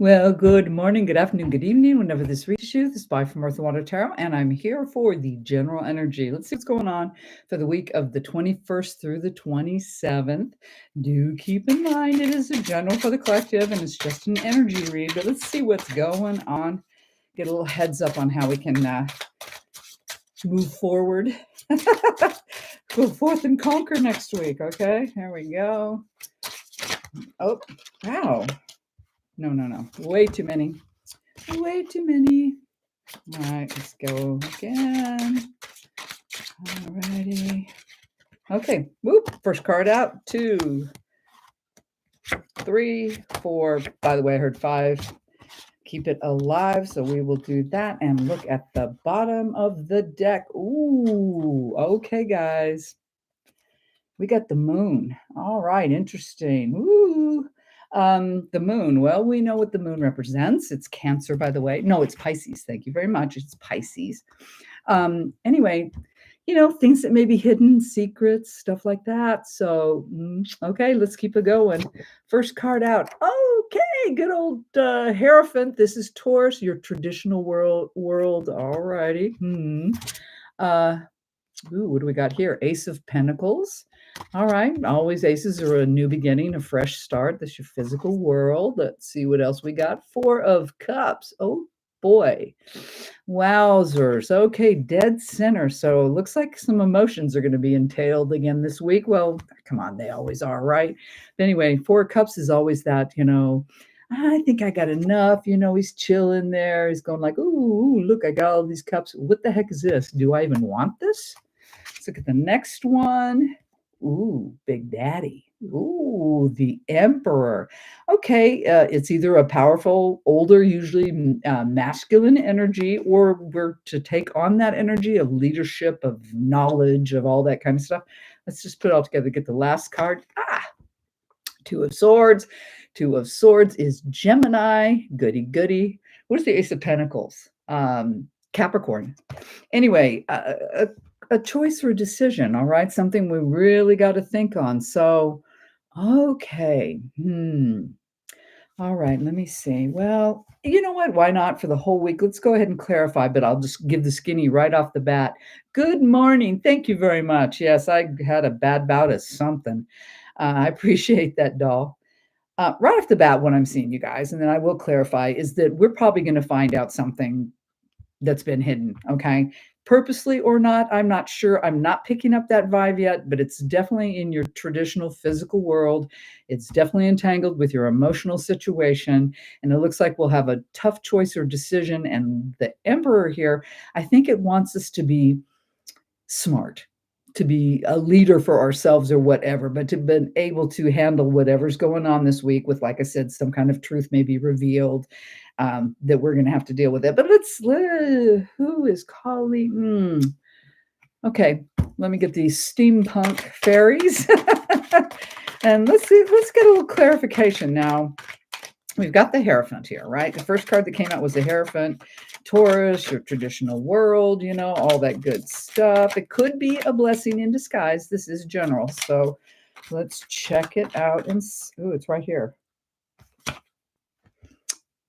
Well, good morning, good afternoon, good evening, whenever this reaches you. This is Bye from Earth and Water Tarot, and I'm here for the general energy. Let's see what's going on for the week of the 21st through the 27th. Do keep in mind it is a general for the collective and it's just an energy read, but let's see what's going on. Get a little heads up on how we can move forward. Go forth and conquer next week, okay? Here we go. Oh, wow. No. Way too many. Way too many. All right, let's go again. Alrighty. Okay, whoop. First card out. 2, 3, 4. By the way, I heard 5. Keep it alive. So we will do that and look at the bottom of the deck. Ooh, okay, guys. We got the moon. All right, interesting. Ooh. The moon. Well, we know what the moon represents. It's Cancer, by the way. No, it's Pisces. Thank you very much. It's Pisces. Anyway, things that may be hidden, secrets, stuff like that. So, okay, let's keep it going. First card out. Okay, good old Hierophant. This is Taurus, your traditional world. All righty. What do we got here? Ace of Pentacles. All right. Always aces are a new beginning, a fresh start. That's your physical world. Let's see what else we got. 4 of Cups. Oh, boy. Wowzers. Okay, dead center. So it looks like some emotions are going to be entailed again this week. Well, come on, they always are, right? But anyway, 4 of Cups is always that, I think I got enough. He's chilling there. He's going like, ooh, look, I got all these cups. What the heck is this? Do I even want this? Let's look at the next one. Ooh, Big Daddy. Ooh, the Emperor. Okay, it's either a powerful, older, usually masculine energy, or we're to take on that energy of leadership, of knowledge, of all that kind of stuff. Let's just put it all together. Get the last card. 2 of Swords. 2 of Swords is Gemini. Goody, goody. What is the Ace of Pentacles? Capricorn. Anyway, a choice or a decision, all right? Something we really got to think on. So, okay. All right, let me see. Well, you know what? Why not for the whole week? Let's go ahead and clarify, but I'll just give the skinny right off the bat. Good morning. Thank you very much. Yes, I had a bad bout of something. I appreciate that, doll. Right off the bat, what I'm seeing, you guys, and then I will clarify, is that we're probably going to find out something that's been hidden, okay? Purposely or not, I'm not sure. I'm not picking up that vibe yet, but it's definitely in your traditional physical world. It's definitely entangled with your emotional situation. And it looks like we'll have a tough choice or decision. And the Emperor here, I think it wants us to be smart, to be a leader for ourselves or whatever, but to be able to handle whatever's going on this week with, like I said, some kind of truth may be revealed, that we're going to have to deal with it. But who is calling? Okay, let me get these steampunk fairies. And let's get a little clarification now. We've got the Hierophant here, right? The first card that came out was the Hierophant. Taurus, your traditional world, all that good stuff. It could be a blessing in disguise. This is general. So let's check it out. And it's right here.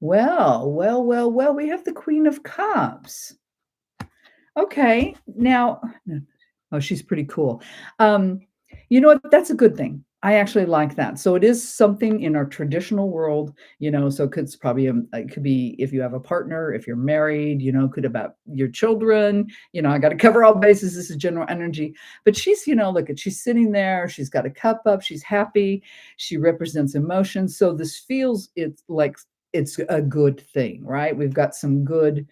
Well, we have the Queen of Cups. Okay, now, oh, she's pretty cool. You know what? That's a good thing. I actually like that. So it is something in our traditional world, so it's probably, it could be if you have a partner, if you're married, could about your children, I got to cover all bases. This is general energy, but she's, she's sitting there. She's got a cup up. She's happy. She represents emotion. So this feels, it's like, it's a good thing, right? We've got some good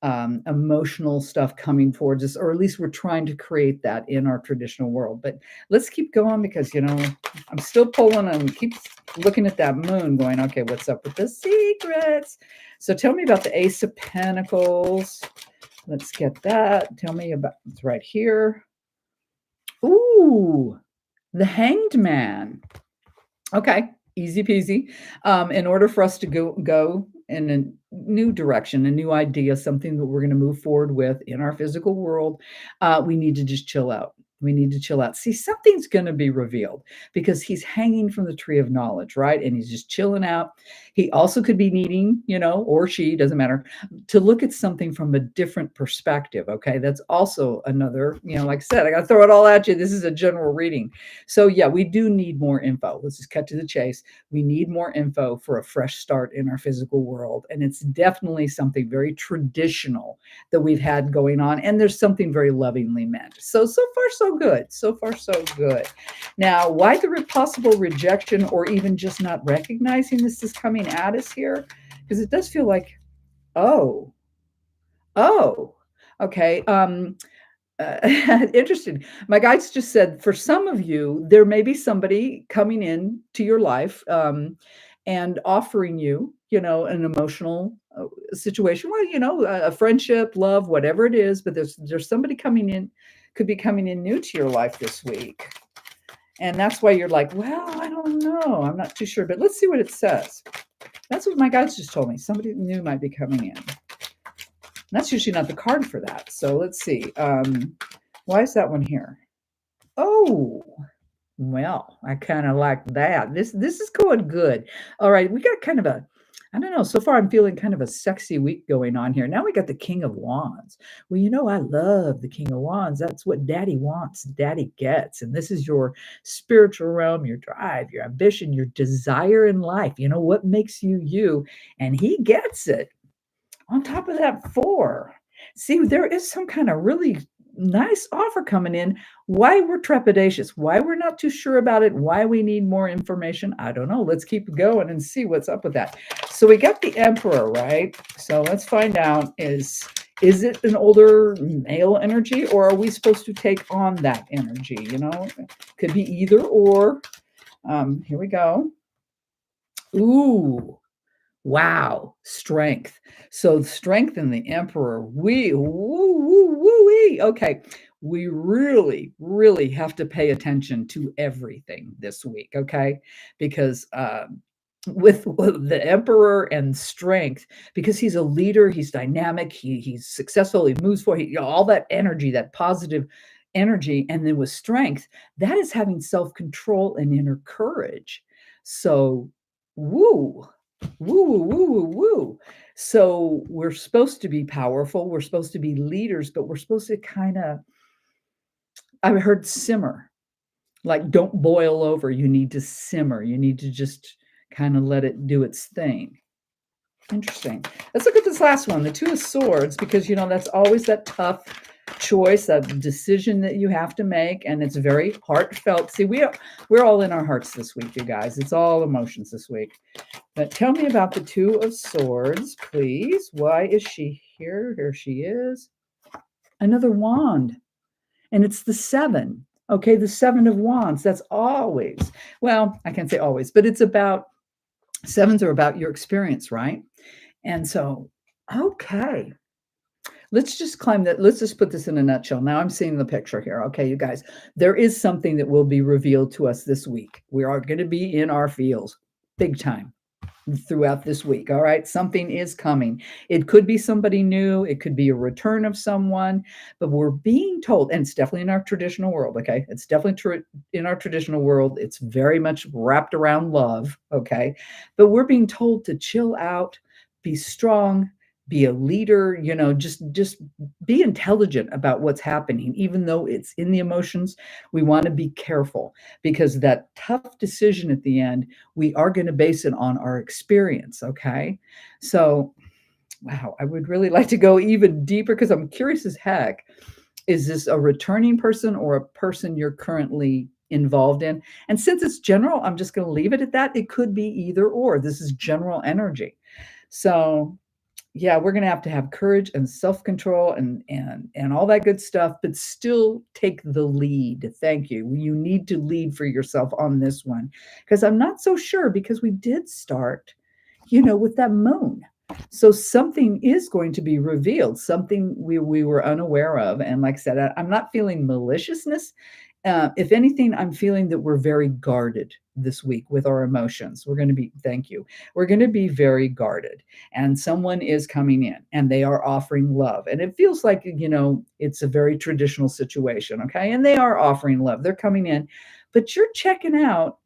emotional stuff coming towards us, or at least we're trying to create that in our traditional world. But let's keep going because, I'm still pulling and keep looking at that moon going, okay, what's up with the secrets? So tell me about the Ace of Pentacles. Let's get that. Tell me about, it's right here. Ooh, the Hanged Man. Okay, easy peasy. In order for us to go in a new direction, a new idea, something that we're going to move forward with in our physical world, we need to just chill out. We need to chill out. See, something's going to be revealed because he's hanging from the tree of knowledge, right? And he's just chilling out. He also could be needing, or she, doesn't matter, to look at something from a different perspective. Okay. That's also another, like I said, I got to throw it all at you. This is a general reading. So, yeah, we do need more info. Let's just cut to the chase. We need more info for a fresh start in our physical world. And it's definitely something very traditional that we've had going on. And there's something very lovingly meant. So far, so good. So far, so good. Now, why the possible rejection or even just not recognizing this is coming at us here? Because it does feel like, oh, oh, okay. Interesting. My guides just said for some of you, there may be somebody coming in to your life and offering you, an emotional situation. Well, a friendship, love, whatever it is. But there's somebody coming in, could be coming in new to your life this week. And that's why you're like, well, I don't know. I'm not too sure. But let's see what it says. That's what my guides just told me. Somebody new might be coming in. That's usually not the card for that. So let's see. Why is that one here? Oh, well, I kind of like that. This is going good. All right, we got kind of a, I don't know. So far, I'm feeling kind of a sexy week going on here. Now we got the King of Wands. Well, I love the King of Wands. That's what Daddy wants, Daddy gets. And this is your spiritual realm, your drive, your ambition, your desire in life. What makes you you, and he gets it. On top of that, 4. See, there is some kind of really nice offer coming in. Why we're trepidatious, why we're not too sure about it, why we need more information, I don't know. Let's keep going and see what's up with that. So we got the Emperor, right? So let's find out, is it an older male energy, or are we supposed to take on that energy? Could be either or. Here we go. Ooh. Wow, strength. So strength in the Emperor. Okay, we really, really have to pay attention to everything this week. Okay, because with the Emperor and strength, because he's a leader, he's dynamic, he's successful, he moves forward, all that energy, that positive energy, and then with strength, that is having self-control and inner courage. So, woo. Woo, woo, woo, woo, woo. So we're supposed to be powerful. We're supposed to be leaders, but we're supposed to kind of, I've heard simmer, like don't boil over. You need to simmer. You need to just kind of let it do its thing. Interesting. Let's look at this last one, the Two of Swords, because, that's always that tough choice, that decision that you have to make, and it's very heartfelt. See, we're all in our hearts this week, you guys. It's all emotions this week. But tell me about the Two of Swords, please. Why is she here? Here she is. Another wand. And it's the 7. Okay, the 7 of Wands. That's always, well, I can't say always, but it's about, 7s are about your experience, right? And so, okay. Let's just climb that. Let's just put this in a nutshell. Now I'm seeing the picture here. Okay, you guys, there is something that will be revealed to us this week. We are going to be in our fields big time throughout this week. All right. Something is coming. It could be somebody new. It could be a return of someone, but we're being told, and it's definitely in our traditional world. Okay. It's definitely in our traditional world. It's very much wrapped around love. Okay. But we're being told to chill out, be strong, be a leader, just be intelligent about what's happening, even though it's in the emotions. We want to be careful, because that tough decision at the end, we are going to base it on our experience. Okay. So, wow, I would really like to go even deeper, because I'm curious as heck. Is this a returning person or a person you're currently involved in? And since it's general, I'm just going to leave it at that. It could be either or. This is general energy. So, yeah, we're going to have courage and self-control and all that good stuff, but still take the lead. Thank you. You need to lead for yourself on this one, because I'm not so sure, because we did start, with that moon. So something is going to be revealed, something we were unaware of. And like I said, I'm not feeling maliciousness. If anything, I'm feeling that we're very guarded this week with our emotions. Thank you. We're going to be very guarded, and someone is coming in and they are offering love. And it feels like, it's a very traditional situation. Okay. And they are offering love. They're coming in, but you're checking out,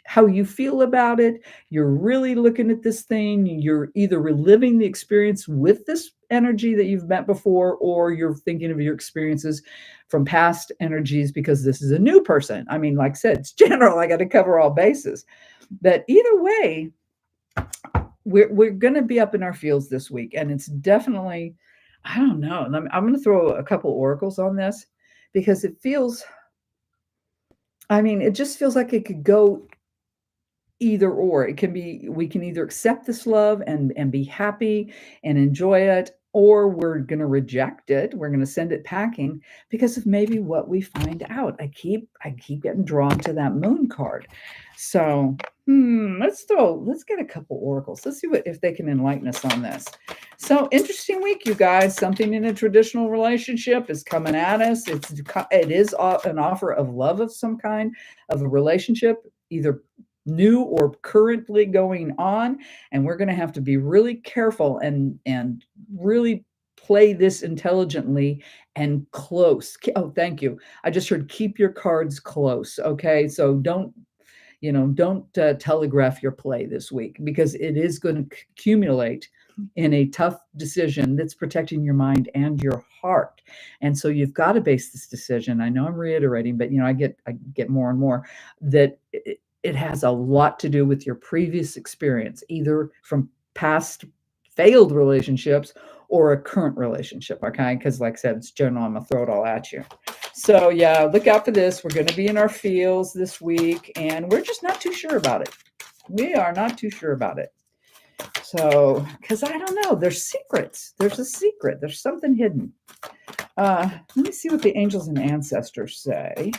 how you feel about it. You're really looking at this thing. You're either reliving the experience with this energy that you've met before, or you're thinking of your experiences from past energies because this is a new person. I mean, like I said, it's general. I got to cover all bases. But either way, we're going to be up in our fields this week, and it's definitely, I don't know. I'm going to throw a couple oracles on this because it feels, I mean, it just feels like it could go either or. It can be, we can either accept this love and be happy and enjoy it, or we're going to reject it. We're going to send it packing because of maybe what we find out. I keep getting drawn to that moon card. So let's get a couple oracles. Let's see if they can enlighten us on this. So interesting week, you guys. Something in a traditional relationship is coming at us. It is an offer of love of some kind, of a relationship, either new or currently going on, and we're going to have to be really careful and really play this intelligently and close. Oh, thank you. I just heard keep your cards close. Okay, so don't telegraph your play this week, because it is going to accumulate in a tough decision that's protecting your mind and your heart. And so you've got to base this decision. I know I'm reiterating, but I get more and more that it has a lot to do with your previous experience, either from past failed relationships or a current relationship. Okay, because like I said, it's general. I'm gonna throw it all at you. So yeah, look out for this. We're going to be in our fields this week, and we're just not too sure about it. We are not too sure about it. So, because I don't know, there's secrets. There's a secret. There's something hidden. Let me see what the angels and ancestors say.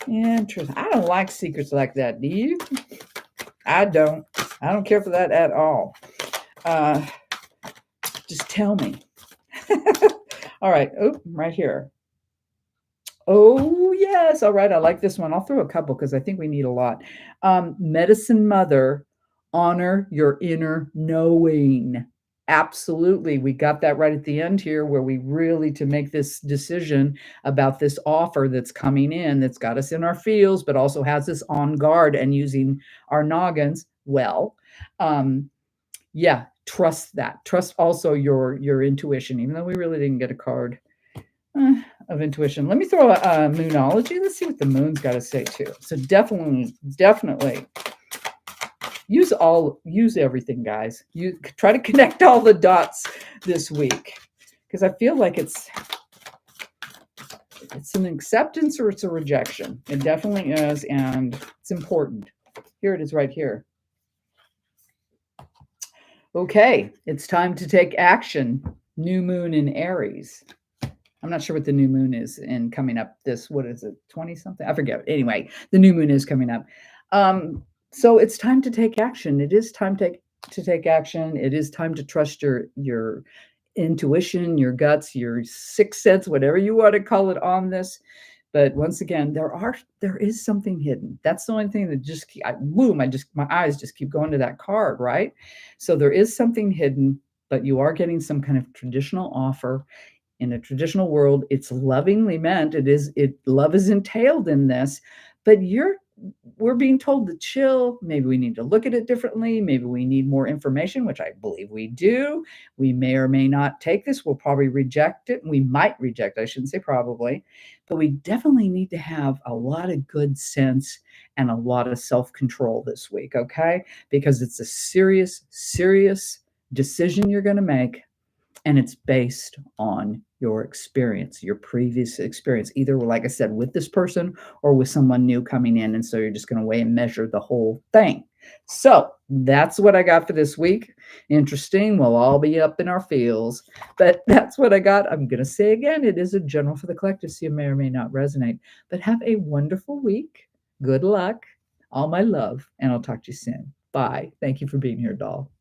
Interesting. I don't like secrets like that. Do you? I don't. I don't care for that at all. Just tell me. All right. Oh, right here. Oh, yes. All right. I like this one. I'll throw a couple because I think we need a lot. Medicine Mother, honor your inner knowing. Absolutely. We got that right at the end here, where we really, to make this decision about this offer that's coming in, that's got us in our feels, but also has us on guard and using our noggins well. Yeah, trust that. Trust also your intuition, even though we really didn't get a card of intuition. Let me throw a moonology. Let's see what the moon's got to say too. So definitely use everything, guys. You try to connect all the dots this week, because I feel like it's an acceptance or it's a rejection. It definitely is, and it's important. Here it is right here. Okay, it's time to take action. New moon in Aries. I'm not sure what the new moon is in coming up this, what is it, 20 something? I forget. Anyway, the new moon is coming up. So it's time to take action. It is time to take action. It is time to trust your intuition, your guts, your sixth sense, whatever you want to call it on this. But once again, there is something hidden. That's the only thing that just my eyes just keep going to that card, right? So there is something hidden, but you are getting some kind of traditional offer. In a traditional world, it's lovingly meant. Love is entailed in this, but we're being told to chill. Maybe we need to look at it differently. Maybe we need more information, which I believe we do. We may or may not take this. We'll probably reject it. We might reject it. I shouldn't say probably, but we definitely need to have a lot of good sense and a lot of self-control this week, okay? Because it's a serious, serious decision you're going to make. And it's based on your experience, your previous experience, either, like I said, with this person or with someone new coming in. And so you're just going to weigh and measure the whole thing. So that's what I got for this week. Interesting. We'll all be up in our feels, but that's what I got. I'm going to say again, it is a general for the collective, so you may or may not resonate, but have a wonderful week. Good luck. All my love, and I'll talk to you soon. Bye. Thank you for being here, doll.